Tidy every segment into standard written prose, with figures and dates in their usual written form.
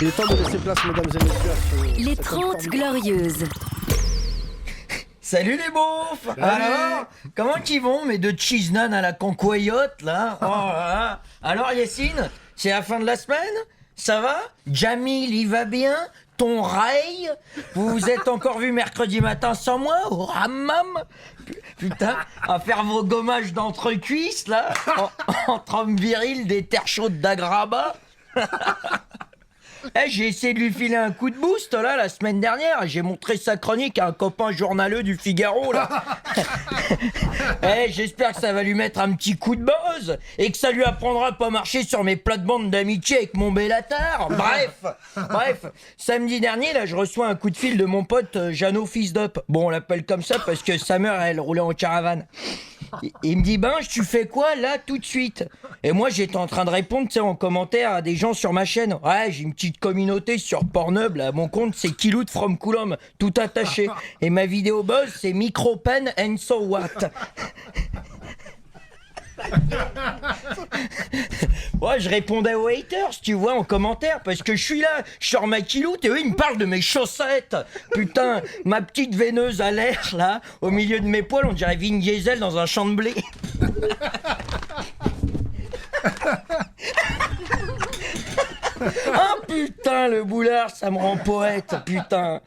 Il est temps de laisser place, mesdames et messieurs, à Les 30 Glorieuses. Salut les beaufs. Alors, comment qu'ils vont mes deux cheese nan à la concoyote là? Oh là là. Alors Yacine, c'est la fin de la semaine? Ça va? Jamil, il va bien? Ton Ray? Vous vous êtes encore vu mercredi matin sans moi au hammam? Putain, à faire vos gommages d'entrecuisses là, entre hommes virils des terres chaudes d'Agraba. J'ai essayé de lui filer un coup de boost là la semaine dernière. J'ai montré sa chronique à un copain journaleux du Figaro là. J'espère que ça va lui mettre un petit coup de buzz et que ça lui apprendra à pas marcher sur mes plates-bandes d'amitié avec mon Bellatar. Bref, samedi dernier là, je reçois un coup de fil de mon pote Jeannot Fils d'Up. Bon, on l'appelle comme ça parce que sa mère elle roulait en caravane. Il me dit tu fais quoi là tout de suite? Et moi j'étais en train de répondre en commentaire à des gens sur ma chaîne. Ouais, j'ai une petite communauté sur Pornhub là, mon compte c'est Kilout from Coulomb, tout attaché. Et ma vidéo buzz c'est Micropen and so what. Ouais, je répondais aux haters, tu vois, en commentaire, parce que je suis là, je sors ma kiloute et eux, ils me parlent de mes chaussettes. Putain, ma petite veineuse à l'air, là, au milieu de mes poils, on dirait Vin Diesel dans un champ de blé. Ah putain, le boulard, ça me rend poète, putain.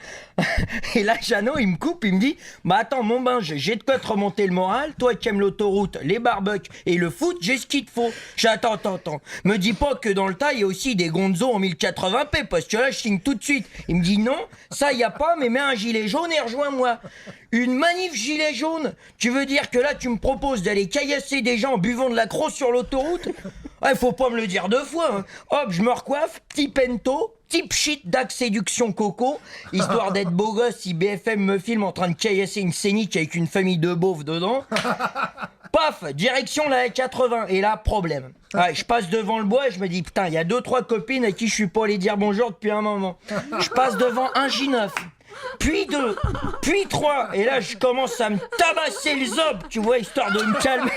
Et là, Jeannot, il me coupe, il me dit attends, mon binge, j'ai de quoi te remonter le moral. Toi qui aimes l'autoroute, les barbecues et le foot, j'ai ce qu'il te faut. Attends. Me dis pas que dans le tas, il y a aussi des gonzos en 1080p, parce que là, je signe tout de suite. Il me dit non, ça, y a pas, mais mets un gilet jaune et rejoins-moi. Une manif gilet jaune? Tu veux dire que là, tu me proposes d'aller caillasser des gens en buvant de l'accro sur l'autoroute? Ouais, faut pas me le dire deux fois. Hein. Hop, je me recoiffe, petit pento, type shit d'axe séduction coco, histoire d'être beau gosse si BFM me filme en train de caillasser une scénique avec une famille de beaufs dedans. Paf, direction la 80, et là, problème. Ouais, je passe devant le bois et je me dis, putain, il y a 2-3 copines à qui je suis pas allé dire bonjour depuis un moment. Je passe devant un J9, puis 2, puis 3, et là, je commence à me tabasser le zob, tu vois, histoire de me calmer.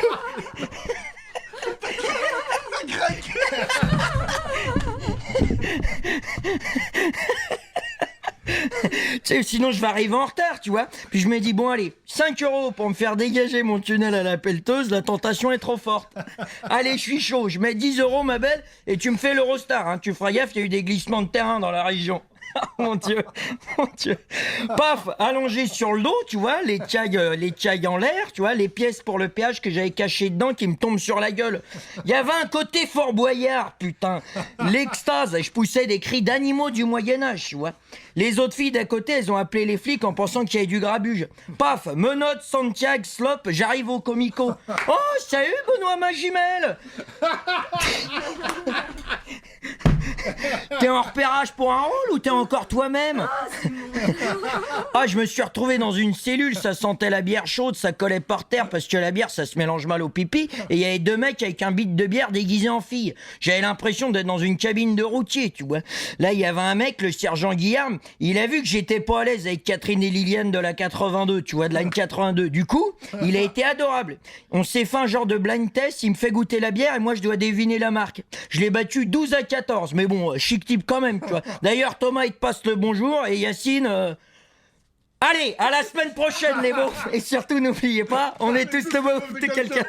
Sinon je vais arriver en retard, tu vois. Puis je me dis bon allez, 5 € pour me faire dégager mon tunnel à la pelleteuse, la tentation est trop forte. Allez, je suis chaud, je mets 10 € ma belle et tu me fais l'Eurostar, hein. Tu feras gaffe, il y a eu des glissements de terrain dans la région. Mon Dieu. Paf, allongé sur le dos, tu vois, les tiags en l'air, tu vois, les pièces pour le péage que j'avais cachées dedans qui me tombent sur la gueule. Il y avait un côté Fort Boyard, putain. L'extase, je poussais des cris d'animaux du Moyen-Âge, tu vois. Les autres filles d'à côté, elles ont appelé les flics en pensant qu'il y avait du grabuge. Paf, menottes, Santiago, slop, j'arrive au comico. Oh, salut Benoît, ma jumelle. T'es en repérage pour un rôle ou t'es encore toi-même? Je me suis retrouvé dans une cellule, ça sentait la bière chaude, ça collait par terre parce que la bière ça se mélange mal au pipi, et il y avait 2 mecs avec un bit de bière déguisé en fille. J'avais l'impression d'être dans une cabine de routier, tu vois. Là il y avait un mec, le sergent Guillaume, il a vu que j'étais pas à l'aise avec Catherine et Liliane de la 82, tu vois, de la N82. Du coup, il a été adorable. On s'est fait un genre de blind test, il me fait goûter la bière et moi je dois deviner la marque. Je l'ai battu 12-14, mais bon, chic type quand même, tu vois. D'ailleurs, Thomas, il te passe le bonjour et Yacine... Allez, à la semaine prochaine, les beaufs. Et surtout, n'oubliez pas, on est tous le beauf de quelqu'un.